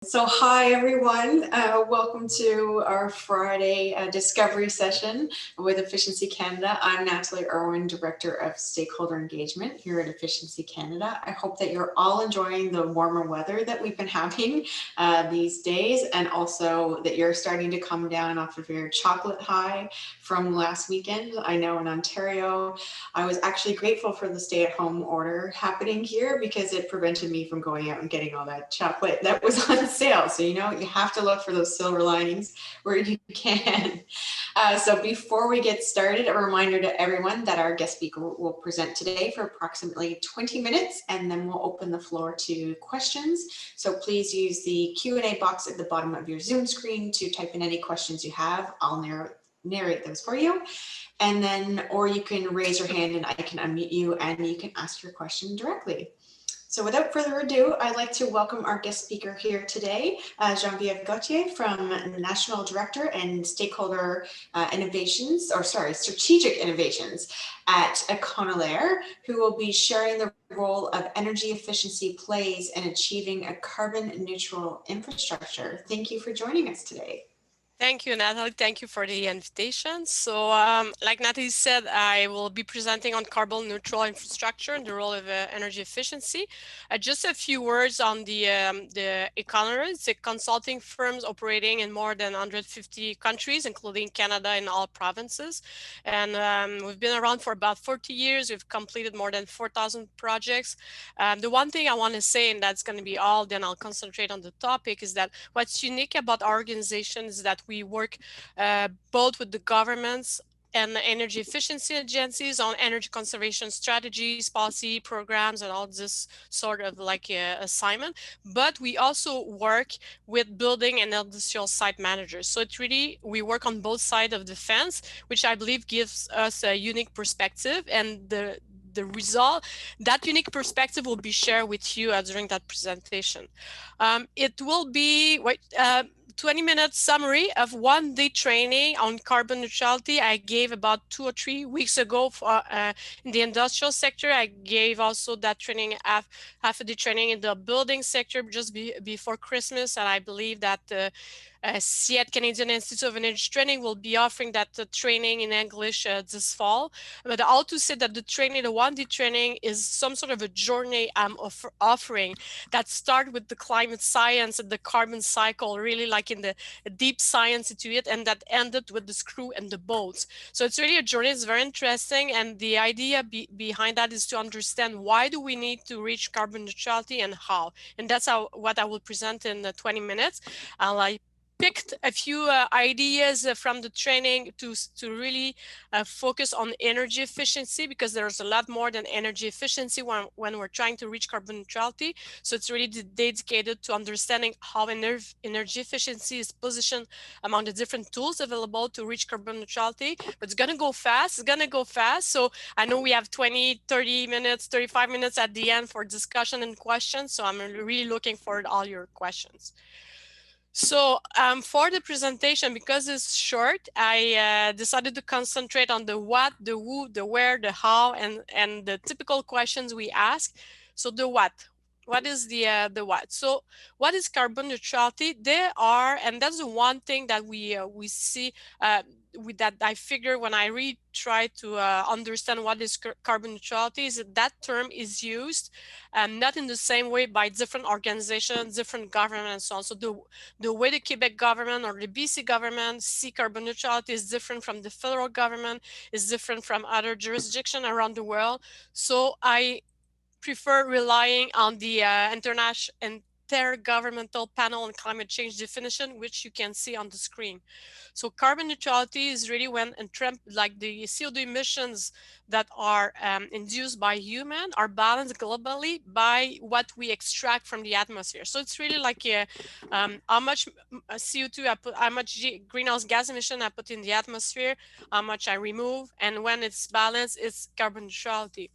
So hi everyone, welcome to our Friday discovery session with Efficiency Canada. I'm Natalie Irwin, Director of Stakeholder Engagement here at Efficiency Canada. I hope that you're all enjoying the warmer weather that we've been having these days, and also that you're starting to come down off of your chocolate high from last weekend. I know in Ontario, I was actually grateful for the stay-at-home order happening here because it prevented me from going out and getting all that chocolate that was on sale. So, you have to look for those silver linings where you can. So before we get started, a reminder to everyone that our guest speaker will present today for approximately 20 minutes, and then we'll open the floor to questions. So please use the Q&A box at the bottom of your Zoom screen to type in any questions you have. I'll narrate those for you. And then, or you can raise your hand and I can unmute you and you can ask your question directly. So without further ado, I'd like to welcome our guest speaker here today, Geneviève Gauthier from National Director and Stakeholder Strategic Innovations at Econoler, who will be sharing the role of energy efficiency plays in achieving a carbon neutral infrastructure. Thank you for joining us today. Thank you, Natalie. Thank you for the invitation. So like Natalie said, I will be presenting on carbon neutral infrastructure and the role of energy efficiency. Just a few words on the Econoler. It's a consulting firm operating in more than 150 countries, including Canada and all provinces. And we've been around for about 40 years. We've completed more than 4,000 projects. The one thing I want to say, and that's going to be all, then I'll concentrate on the topic, is that what's unique about our organization is that we work both with the governments and the energy efficiency agencies on energy conservation strategies, policy programs, and all this sort of like assignment. But we also work with building and industrial site managers. So it's really, we work on both sides of the fence, which I believe gives us a unique perspective, and the result, that unique perspective will be shared with you during that presentation. It will be 20-minute summary of one-day training on carbon neutrality I gave about 2 or 3 weeks ago for, in the industrial sector. I gave also that training, half of the training in the building sector just before Christmas, and I believe that CIET, Canadian Institute of Energy Training, will be offering that training in English this fall. But I also said that the training, the one-day training, is some sort of a journey I'm offering that start with the climate science and the carbon cycle, really like in the deep science into it, and that ended with the screw and the bolts. So it's really a journey. It's very interesting, and the idea behind that is to understand why do we need to reach carbon neutrality and how. And that's what I will present in 20 minutes. I picked a few ideas from the training to really focus on energy efficiency, because there's a lot more than energy efficiency when we're trying to reach carbon neutrality. So it's really dedicated to understanding how energy efficiency is positioned among the different tools available to reach carbon neutrality. But it's going to go fast. It's going to go fast. So I know we have 20, 30 minutes, 35 minutes at the end for discussion and questions. So I'm really looking forward to all your questions. So for the presentation, because it's short, I decided to concentrate on the what, the who, the where, the how, and the typical questions we ask. So the what is the what? So what is carbon neutrality? There are, and that's the one thing that we see with that I figure when I really try to understand what is carbon neutrality, is that term is used not in the same way by different organizations, different governments, and so on. So the way the Quebec government or the BC government see carbon neutrality is different from the federal government, is different from other jurisdictions around the world. So I prefer relying on the Intergovernmental Panel on Climate Change definition, which you can see on the screen. So carbon neutrality is really when like the CO2 emissions that are induced by human are balanced globally by what we extract from the atmosphere. So it's really like how much CO2 I put, how much greenhouse gas emission I put in the atmosphere, how much I remove, and when it's balanced, it's carbon neutrality.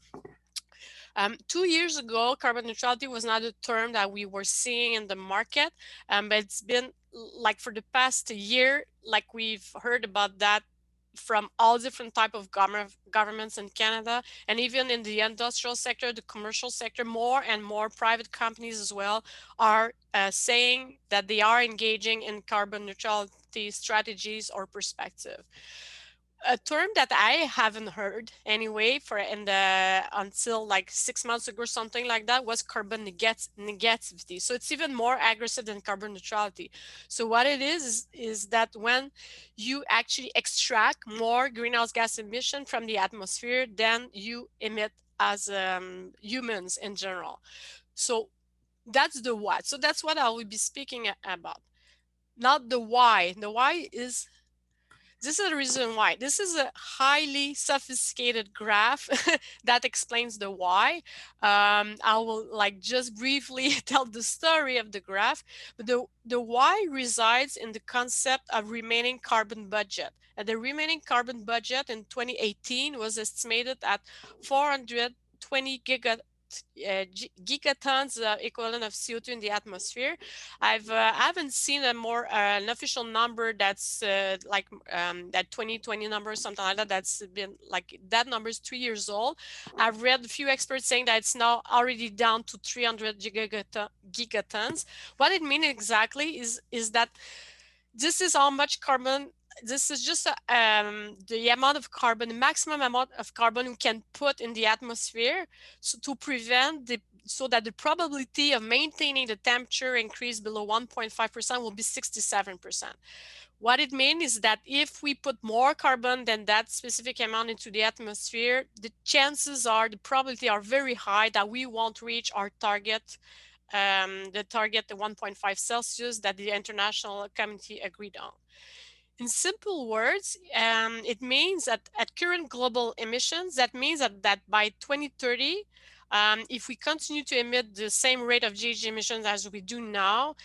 2 years ago, carbon neutrality was not a term that we were seeing in the market, but it's been like for the past year, like we've heard about that from all different type of governments in Canada, and even in the industrial sector, the commercial sector, more and more private companies as well are saying that they are engaging in carbon neutrality strategies or perspective. A term that I haven't heard anyway for in the until like 6 months ago or something like that was carbon negativity. So it's even more aggressive than carbon neutrality. So what it is that when you actually extract more greenhouse gas emission from the atmosphere than you emit as humans in general. So that's the what. So that's what I will be speaking about. Not the why. The why is this is the reason why. This is a highly sophisticated graph that explains the why. I will like just briefly tell the story of the graph, but the why resides in the concept of remaining carbon budget. And the remaining carbon budget in 2018 was estimated at 420 gigatons equivalent of CO2 in the atmosphere. I haven't seen a more an official number that's that 2020 number or something like that. That's been like that number is 3 years old. I've read a few experts saying that it's now already down to 300 gigatons. What it means exactly is that this is how much carbon. This is just the amount of carbon, the maximum amount of carbon we can put in the atmosphere, so to prevent so that the probability of maintaining the temperature increase below 1.5% will be 67%. What it means is that if we put more carbon than that specific amount into the atmosphere, the chances are, the probability are very high that we won't reach our target, the 1.5 Celsius that the international community agreed on. In simple words, it means that at current global emissions, that means that by 2030, if we continue to emit the same rate of GHG emissions as we do now,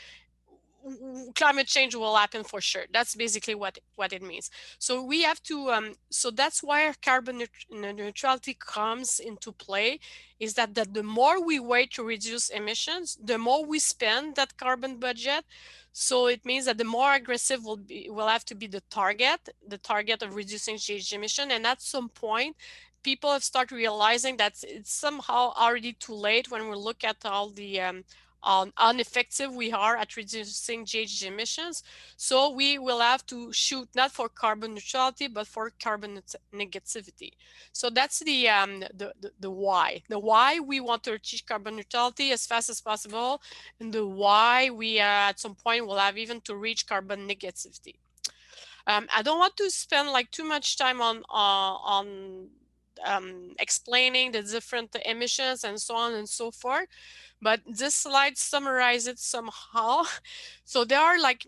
climate change will happen for sure. That's basically what it means. So we have to, so that's why carbon neutrality comes into play, is that the more we wait to reduce emissions, the more we spend that carbon budget. So it means that the more aggressive will have to be the target of reducing GHG emission. And at some point, people have started realizing that it's somehow already too late when we look at all the ineffective we are at reducing GHG emissions. So we will have to shoot not for carbon neutrality, but for carbon negativity. So that's the why. The why we want to achieve carbon neutrality as fast as possible, and the why we at some point will have even to reach carbon negativity. I don't want to spend like too much time on explaining the different emissions and so on and so forth, but this slide summarizes it somehow. So there are like,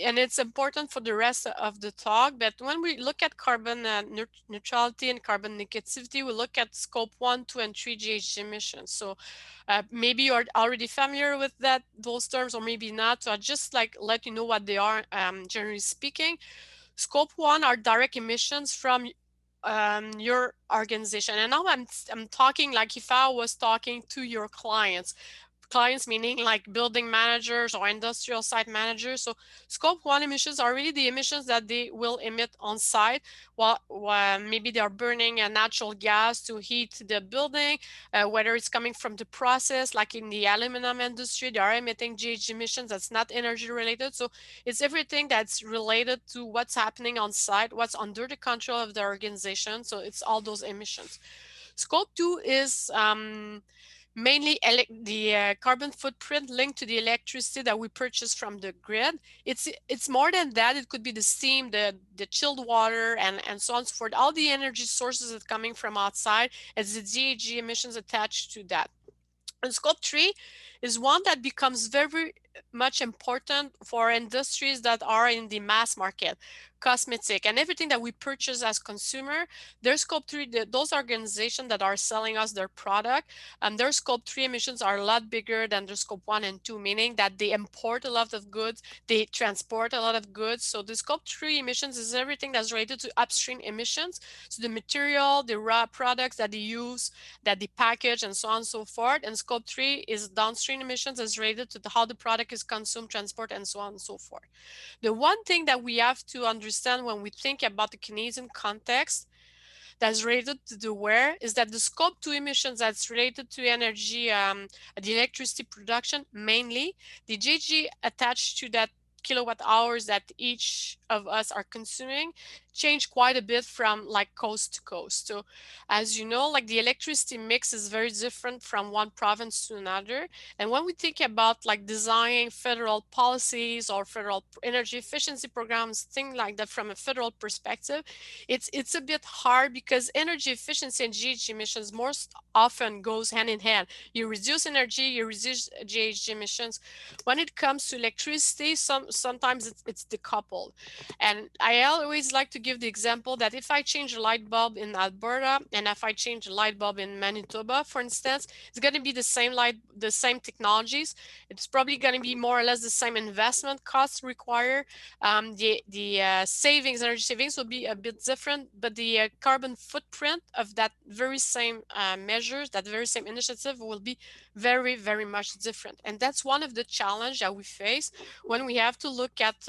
and it's important for the rest of the talk, but when we look at carbon neutrality and carbon negativity, we look at scope 1, 2, and 3 GHG emissions. So maybe you're already familiar with those terms, or maybe not. So I'll just like let you know what they are, generally speaking. Scope 1 are direct emissions from your organization. And now I'm talking like if I was talking to your clients meaning like building managers or industrial site managers. So scope 1 emissions are really the emissions that they will emit on site while maybe they're burning a natural gas to heat the building, whether it's coming from the process, like in the aluminum industry, they are emitting GHG emissions that's not energy related. So it's everything that's related to what's happening on site, what's under the control of the organization. So it's all those emissions. Scope 2 is mainly the carbon footprint linked to the electricity that we purchase from the grid. It's more than that. It could be the steam, the chilled water, and so on and so forth. All the energy sources that are coming from outside, as the GHG emissions attached to that. And scope 3 is one that becomes very much important for industries that are in the mass market, cosmetic, and everything that we purchase as consumer. Their scope 3, those organizations that are selling us their product, their scope 3 emissions are a lot bigger than their scope 1 and 2, meaning that they import a lot of goods, they transport a lot of goods. So the scope 3 emissions is everything that's related to upstream emissions. So the material, the raw products that they use, that they package, and so on and so forth. And scope 3 is downstream emissions as related to how the product product is consumed, transport, and so on and so forth. The one thing that we have to understand when we think about the Canadian context that's related to the where is that the scope 2 emissions that's related to energy, the electricity production mainly, the GHG attached to that kilowatt hours that each of us are consuming change quite a bit from like coast to coast. So as you know, like the electricity mix is very different from one province to another. And when we think about like designing federal policies or federal energy efficiency programs, things like that from a federal perspective, it's a bit hard because energy efficiency and GHG emissions most often goes hand in hand. You reduce energy, you reduce GHG emissions. When it comes to electricity, sometimes it's decoupled. And I always like to give the example that if I change a light bulb in Alberta and if I change a light bulb in Manitoba, for instance, it's going to be the same light, the same technologies. It's probably going to be more or less the same investment costs required. The savings, energy savings will be a bit different, but the carbon footprint of that very same measures, that very same initiative will be very, very much different. And that's one of the challenges that we face when we have to look at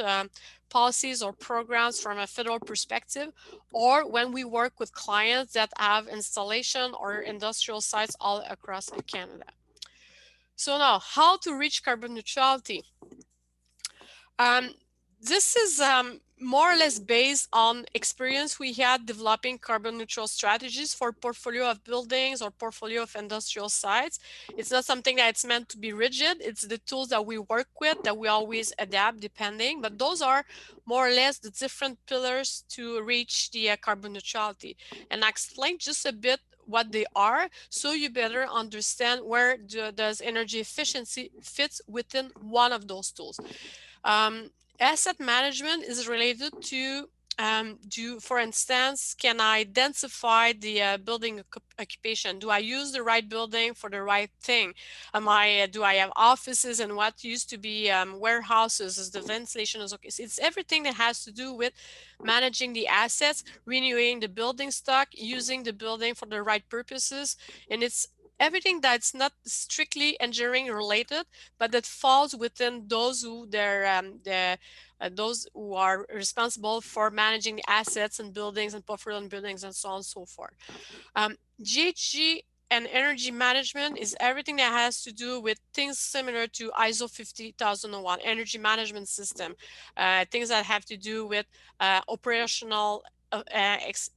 policies or programs from a federal perspective, or when we work with clients that have installation or industrial sites all across Canada. So now, how to reach carbon neutrality? This is more or less based on experience we had developing carbon neutral strategies for portfolio of buildings or portfolio of industrial sites. It's not something that's meant to be rigid. It's the tools that we work with that we always adapt depending, but those are more or less the different pillars to reach the carbon neutrality. And I explain just a bit what they are so you better understand where does energy efficiency fits within one of those tools. Asset management is related to for instance, can I identify the building occupation? Do I use the right building for the right thing? Do I have offices and what used to be warehouses? Is the ventilation is okay? So it's everything that has to do with managing the assets, renewing the building stock, using the building for the right purposes, and it's everything that's not strictly engineering related, but that falls within those who those who are responsible for managing the assets and buildings and portfolio and buildings and so on and so forth. GHG and energy management is everything that has to do with things similar to ISO 50001 energy management system, things that have to do with operational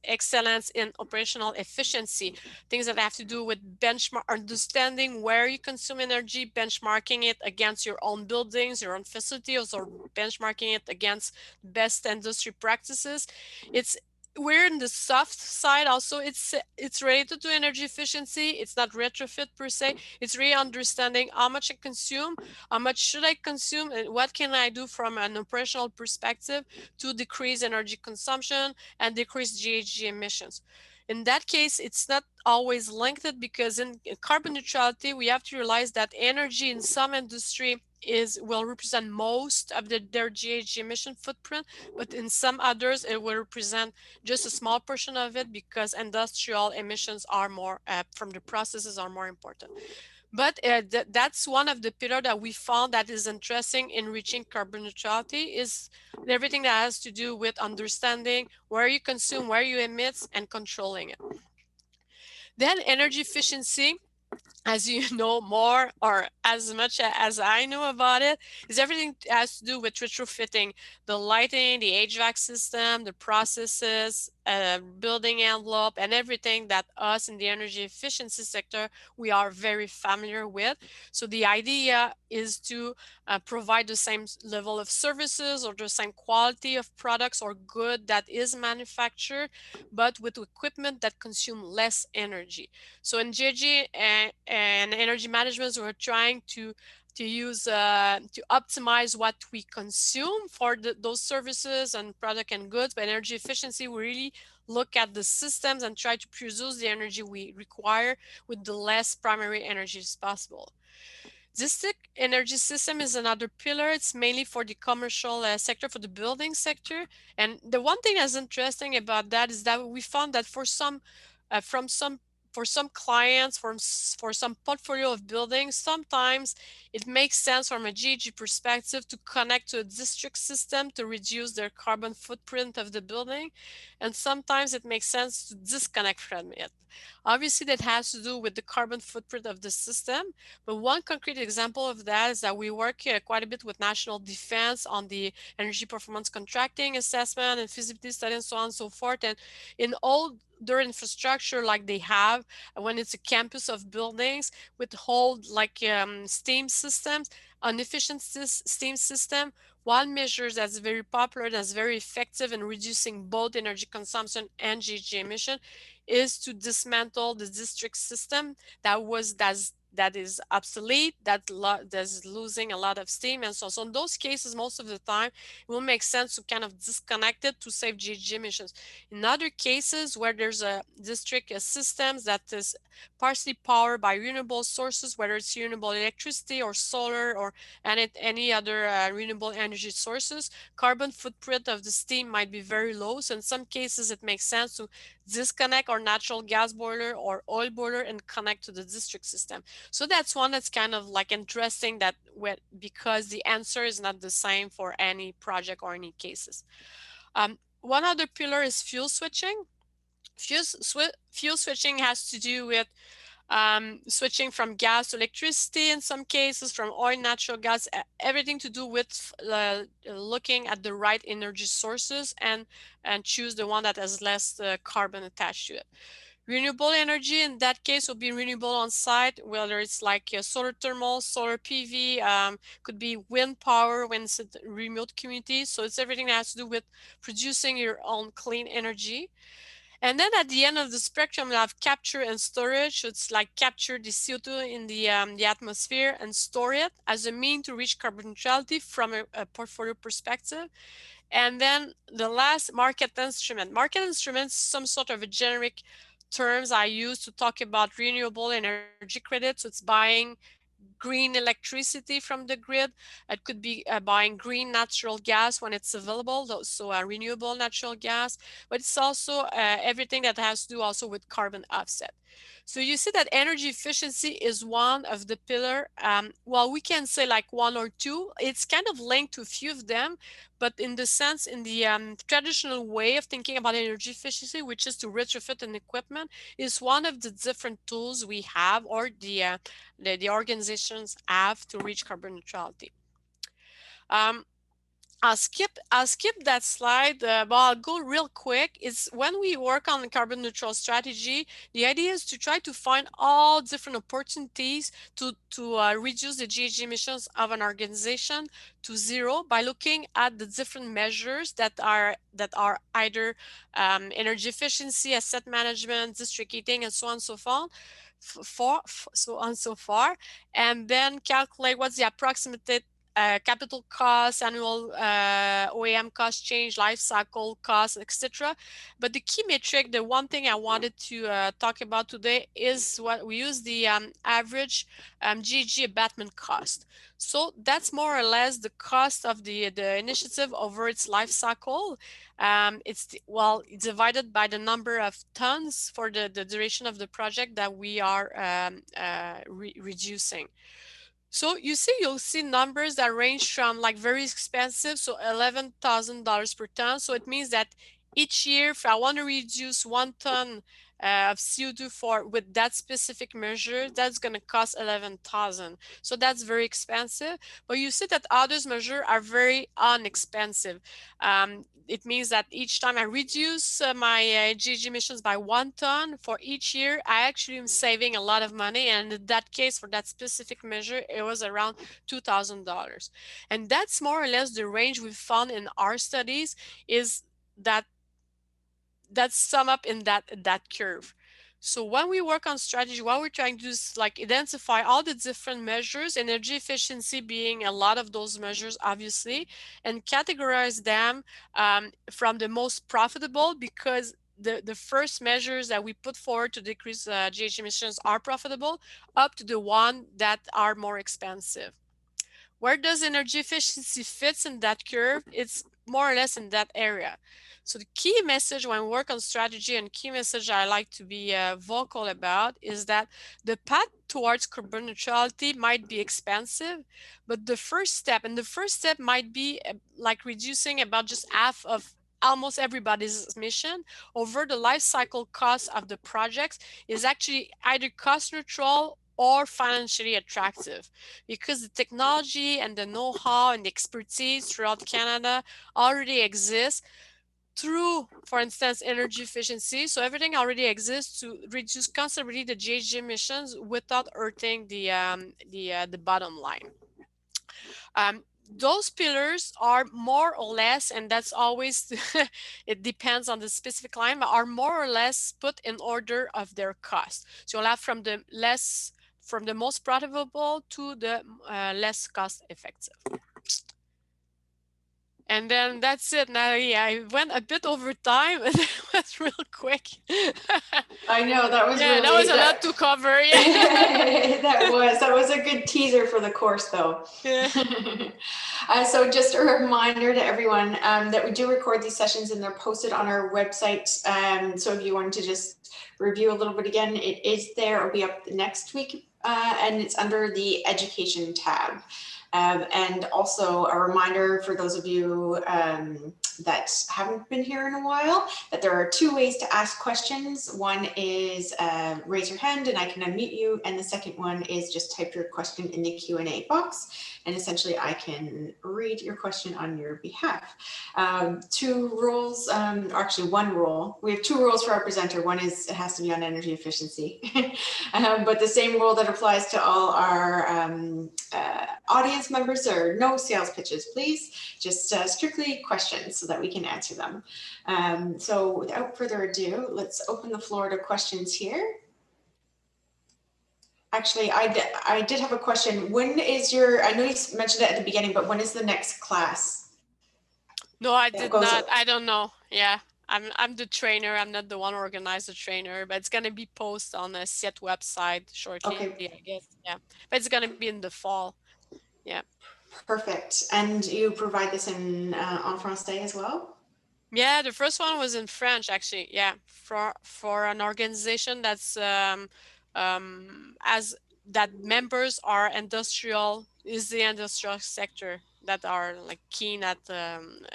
excellence in operational efficiency, things that have to do with benchmark, understanding where you consume energy, benchmarking it against your own buildings, your own facilities, or benchmarking it against best industry practices. We're in the soft side also. It's related to energy efficiency. It's not retrofit per se. It's really understanding how much I consume, how much should I consume, and what can I do from an operational perspective to decrease energy consumption and decrease GHG emissions. In that case, it's not always linked because in carbon neutrality, we have to realize that energy in some industry will represent most of their GHG emission footprint, but in some others, it will represent just a small portion of it because industrial emissions are more from the processes are more important. But that's one of the pillars that we found that is interesting in reaching carbon neutrality is everything that has to do with understanding where you consume, where you emit, and controlling it. Then energy efficiency, as you know more or as much as I know about it, is everything that has to do with retrofitting the lighting, the HVAC system, the processes, building envelope, and everything that us in the energy efficiency sector, we are very familiar with. So the idea is to provide the same level of services or the same quality of products or good that is manufactured, but with equipment that consume less energy. So in GHG and energy management, we're trying to use to optimize what we consume for those services and product and goods. But energy efficiency, we really look at the systems and try to produce the energy we require with the less primary energy as possible. District energy system is another pillar. It's mainly for the commercial sector, for the building sector. And the one thing that's interesting about that is that we found that for some, from some for some clients, for some portfolio of buildings, sometimes it makes sense from a GHG perspective to connect to a district system to reduce their carbon footprint of the building. And sometimes it makes sense to disconnect from it. Obviously, that has to do with the carbon footprint of the system. But one concrete example of that is that we work quite a bit with national defense on the energy performance contracting assessment and feasibility study and so on and so forth. And in all their infrastructure like they have when it's a campus of buildings with hold like steam systems, an efficient steam system, one measure that's very popular, that's very effective in reducing both energy consumption and GHG emission is to dismantle the district system that is obsolete, that's losing a lot of steam and so on. So in those cases, most of the time, it will make sense to kind of disconnect it to save GHG emissions. In other cases where there's a district systems that is partially powered by renewable sources, whether it's renewable electricity or solar or any other renewable energy sources, carbon footprint of the steam might be very low. So in some cases, it makes sense to disconnect our natural gas boiler or oil boiler and connect to the district system. So that's one that's kind of like interesting that because the answer is not the same for any project or any cases. One other pillar is fuel switching. Fuel switching has to do with switching from gas to electricity in some cases, from oil, natural gas, everything to do with looking at the right energy sources and choose the one that has less carbon attached to it. Renewable energy in that case will be renewable on site, whether it's like solar thermal, solar PV, could be wind power when it's a remote community. So it's everything that has to do with producing your own clean energy. And then at the end of the spectrum, you have capture and storage. So it's like capture the CO2 in the atmosphere and store it as a mean to reach carbon neutrality from a portfolio perspective. And then the last, market instrument. Market instruments, some sort of a generic terms I use to talk about renewable energy credits. So it's buying green electricity from the grid. It could be buying green natural gas when it's available, so renewable natural gas, but it's also everything that has to do also with carbon offset. So you see that energy efficiency is one of the pillar. Well, we can say like one or two. It's kind of linked to a few of them, but in the sense, in the traditional way of thinking about energy efficiency, which is to retrofit an equipment, is one of the different tools we have or the organizations have to reach carbon neutrality. I'll skip that slide, but I'll go real quick. Is when we work on the carbon neutral strategy, the idea is to try to find all different opportunities to reduce the GHG emissions of an organization to zero by looking at the different measures that are either energy efficiency, asset management, district heating, and so on and so forth. So on so far, and then calculate what's the approximate capital costs, annual OEM cost change, life cycle costs, etc. But the key metric, the one thing I wanted to talk about today is what we use the average GHG abatement cost. So that's more or less the cost of the initiative over its life cycle. It's divided by the number of tons for the duration of the project that we are reducing. So you'll see numbers that range from like very expensive, so $11,000 per ton. So it means that each year, if I want to reduce 1 ton of CO2 with that specific measure, that's going to cost 11,000. So that's very expensive. But you see that others measure are very inexpensive. It means that each time I reduce my GHG emissions by 1 ton for each year, I actually am saving a lot of money. And in that case, for that specific measure, it was around $2,000. And that's more or less the range we've found in our studies, is that's sum up in that curve. So when we work on strategy, what we're trying to do is like identify all the different measures, energy efficiency being a lot of those measures, obviously, and categorize them from the most profitable, because the first measures that we put forward to decrease GHG emissions are profitable, up to the one that are more expensive. Where does energy efficiency fits in that curve? It's more or less in that area. So the key message when we work on strategy, and key message I like to be vocal about, is that the path towards carbon neutrality might be expensive, but the first step might be like reducing about just half of almost everybody's emission over the life cycle cost of the projects is actually either cost neutral or financially attractive, because the technology and the know-how and the expertise throughout Canada already exists through, for instance, energy efficiency. So everything already exists to reduce considerably the GHG emissions without hurting the bottom line. Those pillars are more or less, and that's always, it depends on the specific line, but are more or less put in order of their cost. So you'll have from the most profitable to the less cost effective. And then that's it, Natalie. I went a bit over time and it was real quick. I know, that was really... that was a lot to cover. Yeah. that was a good teaser for the course, though. Yeah. So just a reminder to everyone that we do record these sessions and they're posted on our website. So if you wanted to just review a little bit again, it is there. It'll be up next week, and it's under the education tab. And also a reminder for those of you that haven't been here in a while, that there are two ways to ask questions. One is raise your hand and I can unmute you. And the second one is just type your question in the Q&A box. And essentially I can read your question on your behalf. Two rules, actually one rule. We have two rules for our presenter. One is it has to be on energy efficiency. But the same rule that applies to all our audience members are no sales pitches, please. Just strictly questions so that we can answer them. So without further ado, let's open the floor to questions here. Actually, I did have a question. When is your, I know you mentioned it at the beginning, but when is the next class? No, I did not. I don't know. Yeah. I'm the trainer. I'm not the one who organized the trainer, but it's going to be posted on the CET website shortly, okay. I guess. Yeah. But it's going to be in the fall. Yeah. Perfect. And you provide this in en français as well? Yeah, the first one was in French, actually. Yeah, for an organization that's as that members are the industrial sector that are like keen at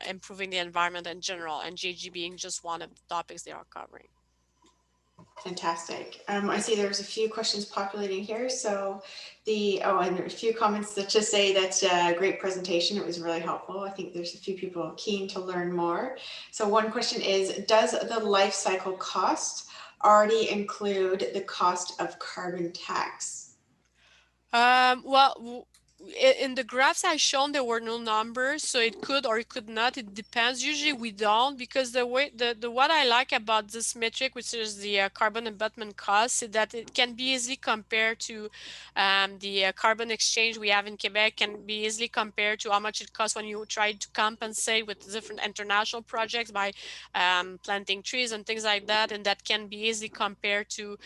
improving the environment in general, and GHG being just one of the topics they are covering. Fantastic. I see there's a few questions populating here. So and a few comments that just say that's a great presentation. It was really helpful. I think there's a few people keen to learn more. So one question is, does the life cycle cost already include the cost of carbon tax? Well, in the graphs I shown, there were no numbers, so it could or it could not. It depends. Usually we don't, because the way what I like about this metric, which is the carbon abatement cost, is that it can be easily compared to the carbon exchange we have in Quebec, can be easily compared to how much it costs when you try to compensate with different international projects by planting trees and things like that, and that can be easily compared to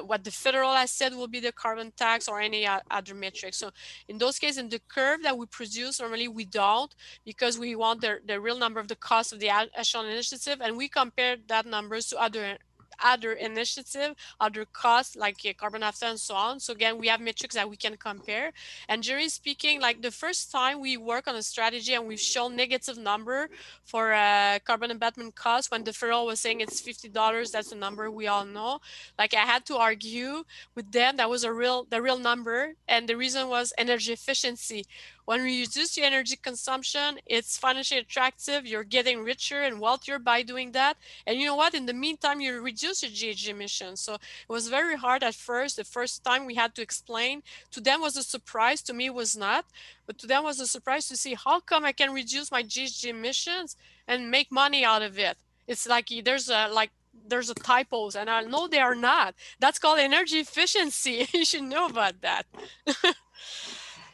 what the federal has said will be the carbon tax or any other metrics. So in those cases, in the curve that we produce, normally we don't, because we want the real number of the cost of the echelon initiative, and we compare that numbers to other initiative, other costs like carbon offset and so on. So again, we have metrics that we can compare. And generally speaking, like the first time we work on a strategy and we've shown negative number for carbon abatement cost, when the federal was saying it's $50, that's a number we all know. Like I had to argue with them that was the real number, and the reason was energy efficiency. When we reduce your energy consumption, it's financially attractive. You're getting richer and wealthier by doing that. And you know what? In the meantime, you reduce your GHG emissions. So it was very hard at first. The first time we had to explain. To them was a surprise. To me, it was not. But to them was a surprise to see how come I can reduce my GHG emissions and make money out of it. It's like there's a typos, and I know they are not. That's called energy efficiency. You should know about that.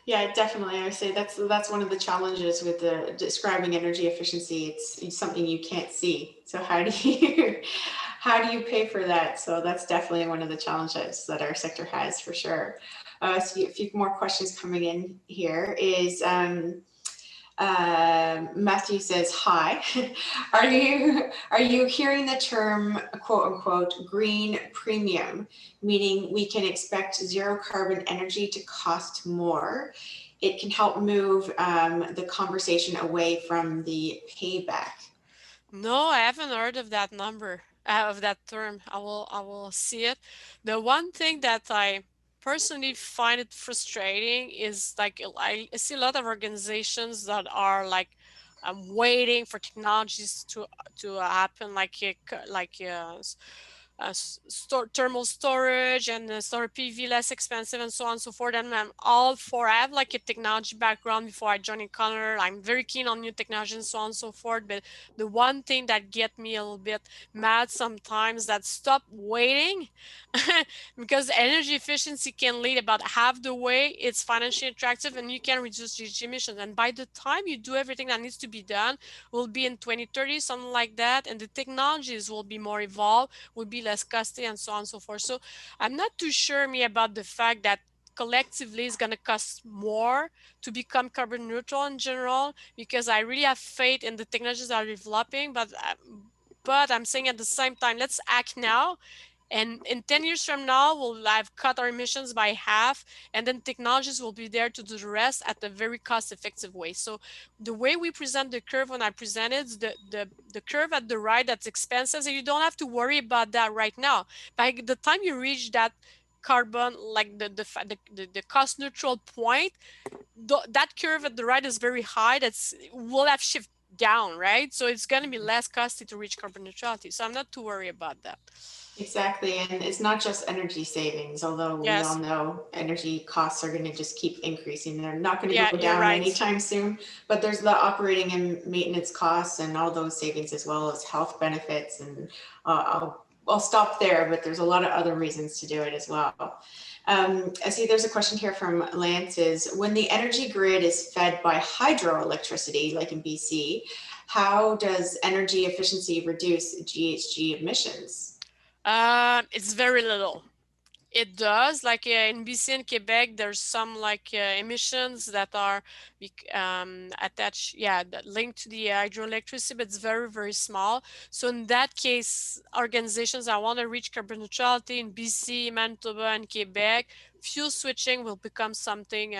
Yeah, definitely. I would say that's one of the challenges with describing energy efficiency. It's something you can't see. So how do you pay for that? So that's definitely one of the challenges that our sector has, for sure. see a few more questions coming in here. Matthew says, hi. Are you hearing the term quote unquote green premium, meaning we can expect zero carbon energy to cost more? It can help move the conversation away from the payback. No, I haven't heard of that number, of that term. I will see it. The one thing that I personally find it frustrating is like I see a lot of organizations that are like waiting for technologies to happen, thermal storage and solar PV less expensive and so on and so forth. And I'm all for, I have like a technology background before I joined Econoler. I'm very keen on new technology and so on and so forth. But the one thing that get me a little bit mad sometimes that stop waiting because energy efficiency can lead about half the way it's financially attractive and you can reduce GHG emissions. And by the time you do everything that needs to be done, will be in 2030, something like that. And the technologies will be more evolved, will be less costly and so on and so forth. So I'm not too sure me about the fact that collectively it's going to cost more to become carbon neutral in general, because I really have faith in the technologies that are developing, but I'm saying at the same time, let's act now. And in 10 years from now, we'll have cut our emissions by half, and then technologies will be there to do the rest at a very cost-effective way. So the way we present the curve when I presented, the curve at the right, that's expensive, so you don't have to worry about that right now. By the time you reach that carbon, like the cost neutral point, that curve at the right is very high. That's will have shift down, right? So it's going to be less costly to reach carbon neutrality. So I'm not too worried about that. Exactly. And it's not just energy savings, although we all Yes. know energy costs are going to just keep increasing. They're not going to Yeah, go you're down right. anytime soon, but there's the operating and maintenance costs and all those savings, as well as health benefits. And I'll stop there, but there's a lot of other reasons to do it as well. I see there's a question here from Lance, is when the energy grid is fed by hydroelectricity, like in BC, how does energy efficiency reduce GHG emissions? It's very little. It does, like in BC and Quebec, there's some like emissions that are attached, yeah, that linked to the hydroelectricity, but it's very, very small. So in that case, organizations that want to reach carbon neutrality in BC, Manitoba, and Quebec, fuel switching will become something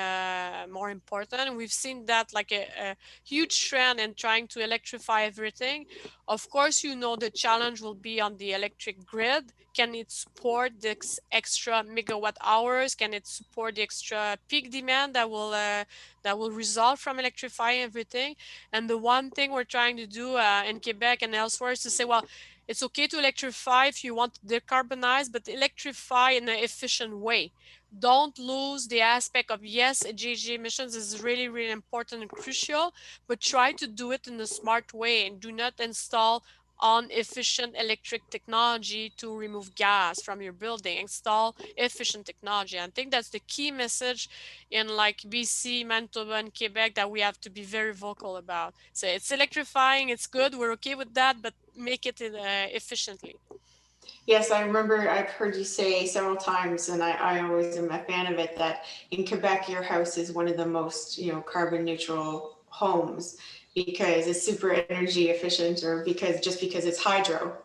more important. And we've seen that like a huge trend in trying to electrify everything. Of course, you know, the challenge will be on the electric grid. Can it support this extra megawatt hours? Can it support the extra peak demand that will result from electrifying everything? And the one thing we're trying to do in Quebec and elsewhere is to say, well, it's okay to electrify if you want to decarbonize, but electrify in an efficient way. Don't lose the aspect of, yes, GHG emissions is really, really important and crucial, but try to do it in a smart way and do not install on efficient electric technology to remove gas from your building. Install efficient technology. I think that's the key message in like BC, Manitoba, and Quebec that we have to be very vocal about. So it's electrifying, it's good, we're okay with that, but make it efficiently. Yes, I remember I've heard you say several times, and I always am a fan of it, that in Quebec, your house is one of the most, carbon neutral homes because it's super energy efficient, or because it's hydro.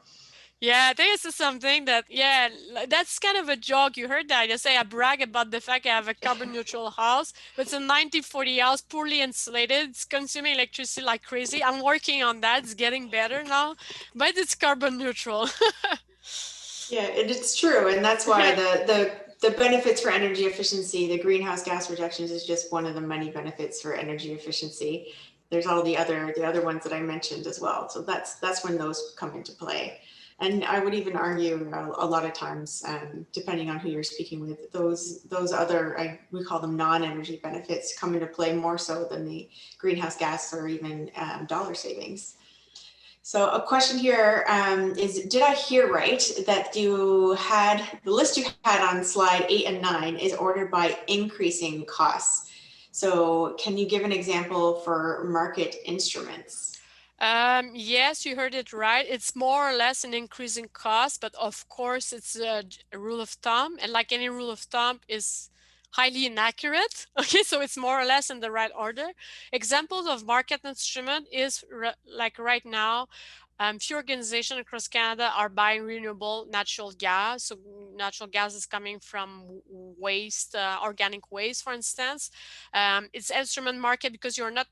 Yeah, I think it's something that, yeah, that's kind of a joke. You heard that. I just say I brag about the fact I have a carbon neutral house, but it's a 1940 house, poorly insulated. It's consuming electricity like crazy. I'm working on that. It's getting better now, but it's carbon neutral. Yeah, it's true, and that's why the benefits for energy efficiency, the greenhouse gas reductions, is just one of the many benefits for energy efficiency. There's all the other ones that I mentioned as well. So that's when those come into play. And I would even argue a lot of times, depending on who you're speaking with, those other, we call them non-energy benefits, come into play more so than the greenhouse gas or even dollar savings. So a question here is, did I hear right that the list you had on slide 8 and 9 is ordered by increasing costs? So can you give an example for market instruments? Yes, you heard it right. It's more or less an increasing cost, but of course it's a rule of thumb. And like any rule of thumb is highly inaccurate. Okay, so it's more or less in the right order. Examples of market instrument is like right now, few organizations across Canada are buying renewable natural gas. So natural gas is coming from waste, organic waste, for instance. It's instrument market because you're not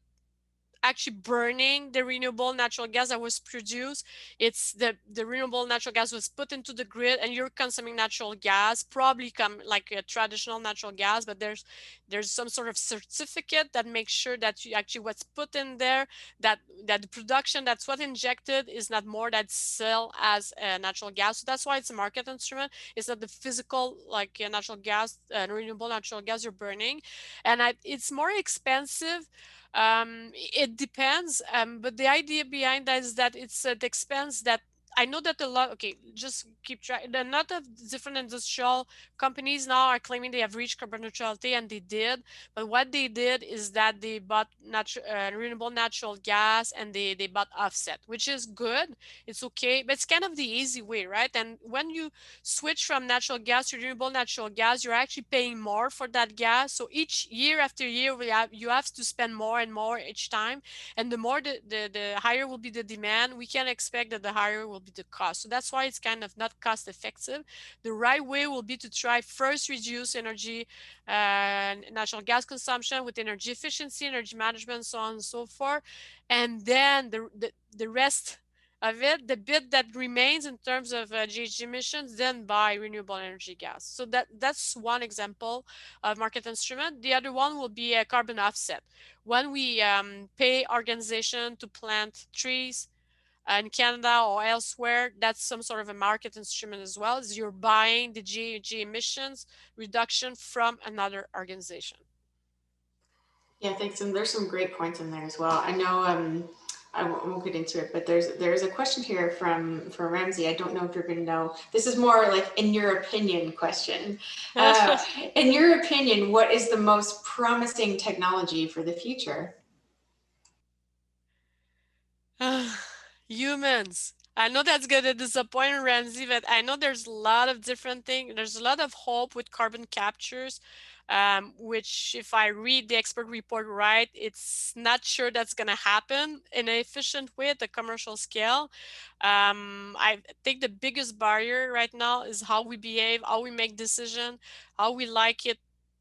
actually burning the renewable natural gas that was produced. It's the renewable natural gas was put into the grid and you're consuming natural gas, probably come like a traditional natural gas, but there's some sort of certificate that makes sure that you actually what's put in there, that the production, that's what injected is not more that sell as natural gas. So that's why it's a market instrument. It's not the physical like natural gas, renewable natural gas you're burning. And it's more expensive. It depends, but the idea behind that is that it's at the expense that I know that a lot, okay, just keep track. A lot of different industrial companies now are claiming they have reached carbon neutrality, and they did. But what they did is that they bought renewable natural gas and they bought offset, which is good. It's okay, but it's kind of the easy way, right? And when you switch from natural gas to renewable natural gas, you're actually paying more for that gas. So each year after year, you have to spend more and more each time. And the more the higher will be the demand, we can expect that the higher will be the cost. So that's why it's kind of not cost effective. The right way will be to try first reduce energy, natural gas consumption with energy efficiency, energy management, so on and so forth. And then the rest of it, the bit that remains in terms of GHG emissions, then buy renewable energy gas. So that's one example of market instrument. The other one will be a carbon offset. When we pay organization to plant trees in Canada or elsewhere, that's some sort of a market instrument as well, as you're buying the GHG emissions reduction from another organization. Yeah, thanks. And there's some great points in there as well. I know I won't get into it, but there's a question here from Ramsey. I don't know if you're going to know. This is more like in your opinion question. Uh, in your opinion, what is the most promising technology for the future? Humans. I know that's gonna disappoint Ramsey, but I know there's a lot of different things. There's a lot of hope with carbon captures, which if I read the expert report right, it's not sure that's gonna happen in an efficient way at the commercial scale. I think the biggest barrier right now is how we behave, how we make decisions, how we like it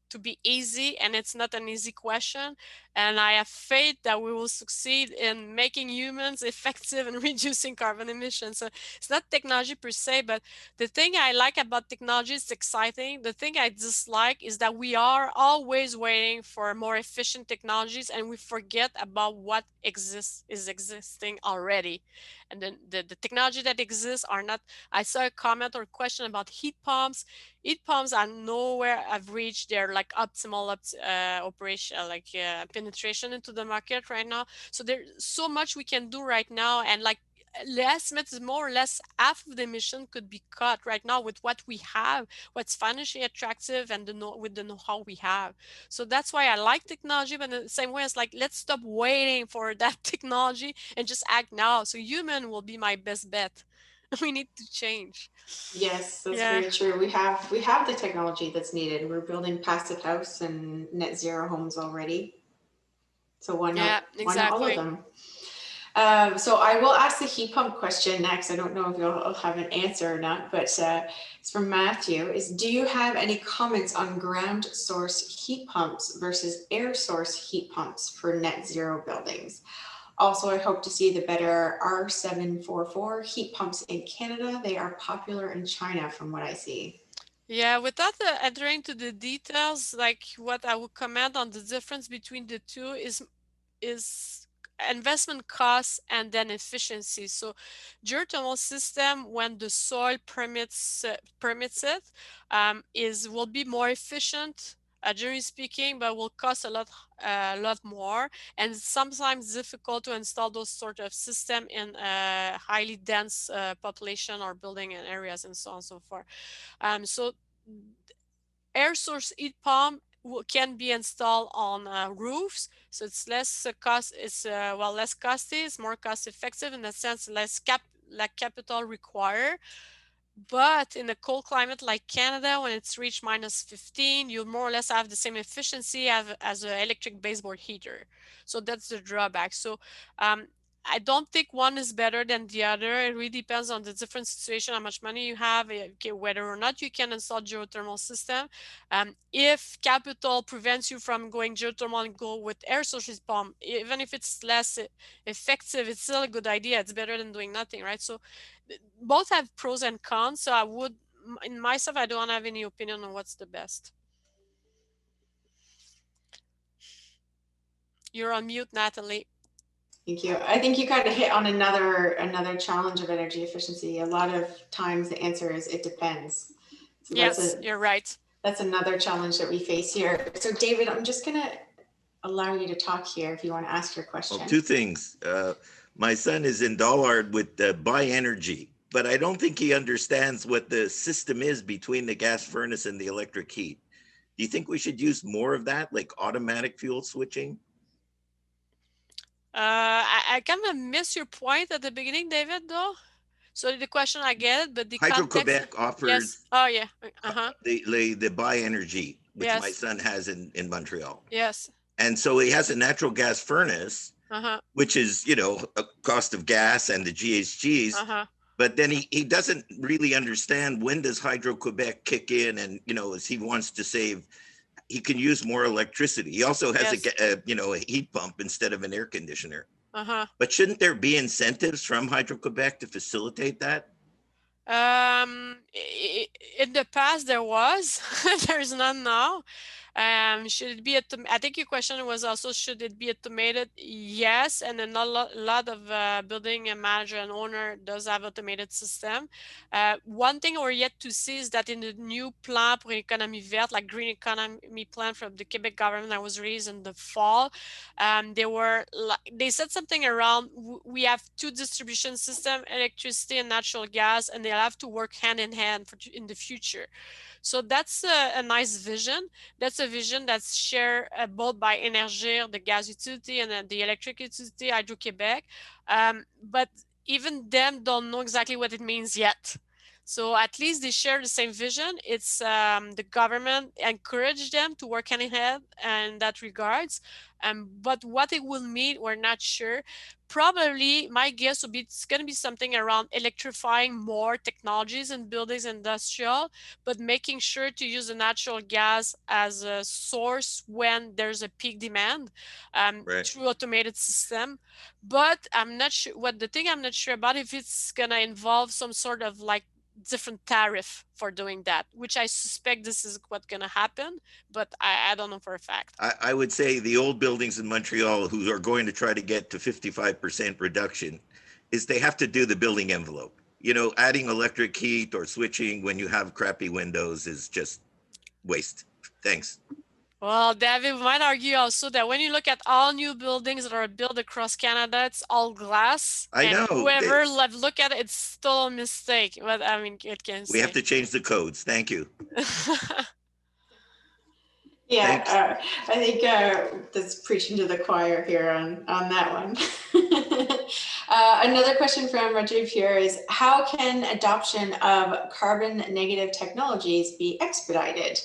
to be easy, and it's not an easy question. And I have faith that we will succeed in making humans effective in reducing carbon emissions. So it's not technology per se, but the thing I like about technology is exciting. The thing I dislike is that we are always waiting for more efficient technologies and we forget about what is existing already. And then the technology that exists are not, I saw a comment or question about heat pumps. Heat pumps are nowhere have reached their like optimal operation, like penetration into the market right now. So there's so much we can do right now, and like the estimate is more or less half of the emission could be cut right now with what we have, what's financially attractive, and with the know-how we have. So that's why I like technology, but in the same way as like let's stop waiting for that technology and just act now. So human will be my best bet. We need to change. Yes, that's Yeah. very true. We have the technology that's needed. We're building passive house and net zero homes already. So Yeah, why not all of exactly. them? So I will ask the heat pump question next. I don't know if you'll have an answer or not, but it's from Matthew. Do you have any comments on ground source heat pumps versus air source heat pumps for net zero buildings? Also, I hope to see the better R744 heat pumps in Canada. They are popular in China from what I see. Yeah, without entering to the details, like what I would comment on the difference between the two is investment costs and then efficiency. So geothermal system, when the soil permits it, is will be more efficient, generally speaking, but will cost a lot more, and sometimes difficult to install those sort of system in a highly dense population or building areas and so on and so forth. So air source heat pump can be installed on roofs, so it's less less costly. It's more cost effective in the sense less capital required. But in a cold climate like Canada, when it's reached -15, you'll more or less have the same efficiency as an electric baseboard heater. So that's the drawback. So I don't think one is better than the other. It really depends on the different situation, how much money you have, whether or not you can install geothermal system. If capital prevents you from going geothermal and go with air source heat pump, even if it's less effective, it's still a good idea. It's better than doing nothing, right? So both have pros and cons. So I would, in myself, I don't have any opinion on what's the best. You're on mute, Natalie. Thank you. I think you kind of hit on another challenge of energy efficiency. A lot of times the answer is it depends. So yes, you're right. That's another challenge that we face here. So David, I'm just gonna allow you to talk here if you want to ask your question. Well, two things. My son is in Dollard with buy energy, but I don't think he understands what the system is between the gas furnace and the electric heat. Do you think we should use more of that, like automatic fuel switching? I kind of miss your point at the beginning, David, though. So the question, I get it, but the Hydro-Quebec offers yes. Oh, yeah. the buy energy, which yes. my son has in Montreal. Yes. And so he has a natural gas furnace, which is, you know, a cost of gas and the GHGs. But then he doesn't really understand when does Hydro-Quebec kick in, and, you know, as he wants to save, he can use more electricity. He also has a heat pump instead of an air conditioner. But shouldn't there be incentives from Hydro-Quebec to facilitate that? In the past there was, there's none now. Should it be I think your question was also, should it be automated? Yes, and then a lot of building manager and owner does have automated system. One thing we're yet to see is that in the new plan for economy verte, like green economy plan from the Quebec government that was released in the fall, they said something around, we have two distribution system, electricity and natural gas, and they'll have to work hand in hand in the future. So that's a nice vision. That's a vision that's shared both by Énergir, the gas utility, and then the electric utility, Hydro-Québec. But even them don't know exactly what it means yet. So at least they share the same vision. It's the government encouraged them to work hand in hand in that regards. But what it will mean, we're not sure. Probably my guess would be it's going to be something around electrifying more technologies in buildings, industrial, but making sure to use the natural gas as a source when there's a peak demand through automated system. But I'm not sure I'm not sure about, if it's going to involve some sort of like different tariff for doing that, which I suspect this is what's going to happen, but I don't know for a fact. I would say the old buildings in Montreal who are going to try to get to 55% reduction is they have to do the building envelope. You know, adding electric heat or switching when you have crappy windows is just waste. Thanks. Well, David, we might argue also that when you look at all new buildings that are built across Canada, it's all glass. I know. Whoever look at it, it's still a mistake. But I mean, it can We have to change the codes. Thank you. Yeah, I think that's preaching to the choir here on that one. Another question from Rajiv here is, how can adoption of carbon negative technologies be expedited?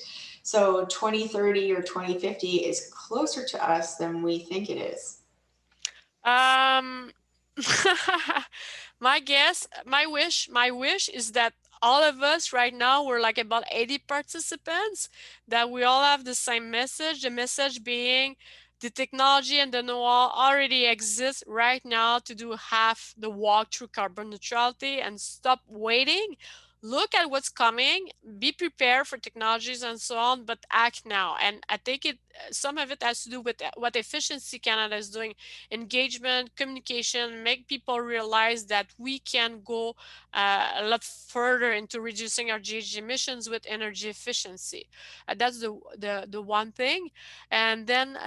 So 2030 or 2050 is closer to us than we think it is. My wish is that all of us right now, we're like about 80 participants, that we all have the same message, the message being the technology and the know-how already exists right now to do half the walk through carbon neutrality, and stop waiting. Look at what's coming, be prepared for technologies and so on, but act now. And I think some of it has to do with what Efficiency Canada is doing, engagement, communication, make people realize that we can go a lot further into reducing our GHG emissions with energy efficiency. That's the one thing. And then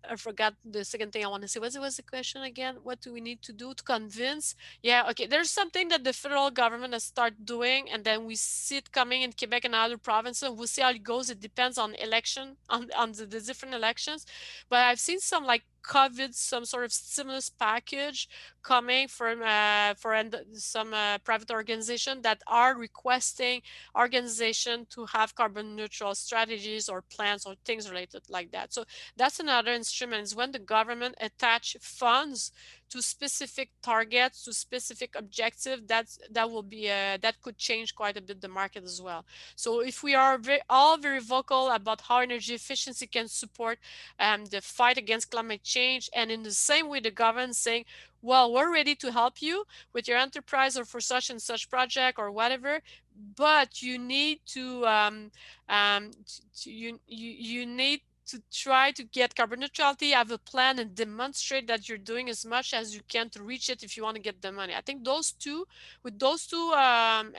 I forgot the second thing I want to say. What was the question again? What do we need to do to convince? Yeah, okay. There's something that the federal government has started doing, and then we see it coming in Quebec and other provinces. We'll see how it goes. It depends on election, on the different elections. But I've seen some like COVID, some sort of stimulus package coming from some private organization that are requesting organization to have carbon neutral strategies or plans or things related like that. So that's another instrument, is when the government attach funds to specific targets, to specific objectives. That will be that could change quite a bit the market as well. So if we are all very vocal about how energy efficiency can support the fight against climate change, and in the same way the government saying, well, we're ready to help you with your enterprise or for such and such project or whatever, but you need to you need to try to get carbon neutrality, have a plan, and demonstrate that you're doing as much as you can to reach it if you want to get the money. I think with those two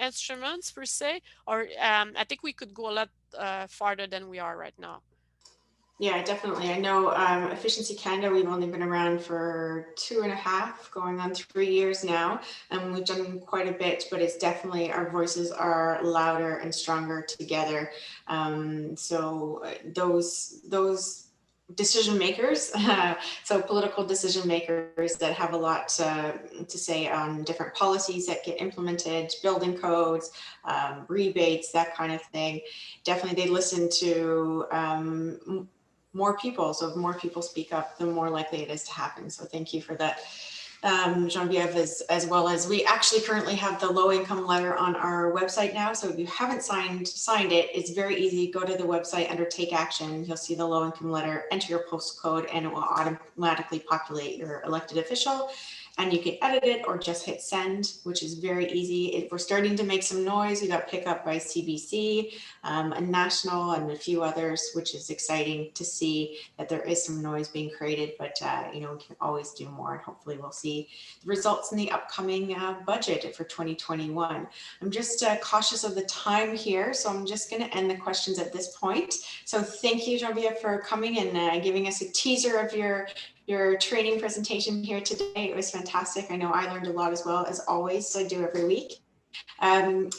instruments per se, or I think we could go a lot farther than we are right now. Yeah, definitely. I know Efficiency Canada, we've only been around for 2.5, going on 3 years now, and we've done quite a bit, but it's definitely, our voices are louder and stronger together. So those decision makers, so political decision makers that have a lot to say on different policies that get implemented, building codes, rebates, that kind of thing. Definitely they listen to more people. So if more people speak up, the more likely it is to happen. So thank you for that, Geneviève, as well as we actually currently have the low income letter on our website now. So if you haven't signed it, it's very easy. Go to the website under take action. You'll see the low income letter, enter your postcode, and it will automatically populate your elected official. And you can edit it or just hit send, which is very easy. We're starting to make some noise. We got picked up by CBC, a national, and a few others, which is exciting to see that there is some noise being created, but we can always do more, and hopefully we'll see the results in the upcoming budget for 2021. I'm just cautious of the time here, so I'm just going to end the questions at this point. So thank you, Geneviève, for coming and giving us a teaser of your training presentation here today. It was fantastic. I know I learned a lot as well, as always, so I do every week.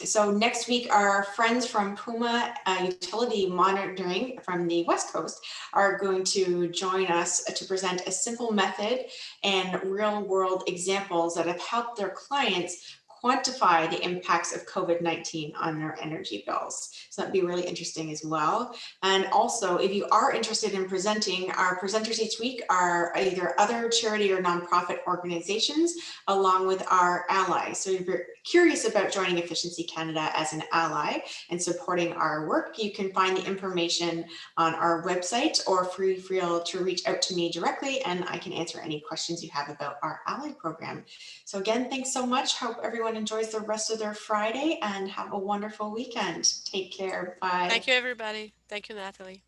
So next week, our friends from Puma Utility Monitoring from the West Coast are going to join us to present a simple method and real world examples that have helped their clients quantify the impacts of COVID-19 on their energy bills. So that'd be really interesting as well. And also, if you are interested in presenting, our presenters each week are either other charity or nonprofit organizations, along with our allies. So if you're curious about joining Efficiency Canada as an ally and supporting our work, you can find the information on our website, or feel free to reach out to me directly, and I can answer any questions you have about our ally program. So again, thanks so much. Hope everyone enjoys the rest of their Friday and have a wonderful weekend. Take care. Bye. Thank you, everybody. Thank you, Natalie.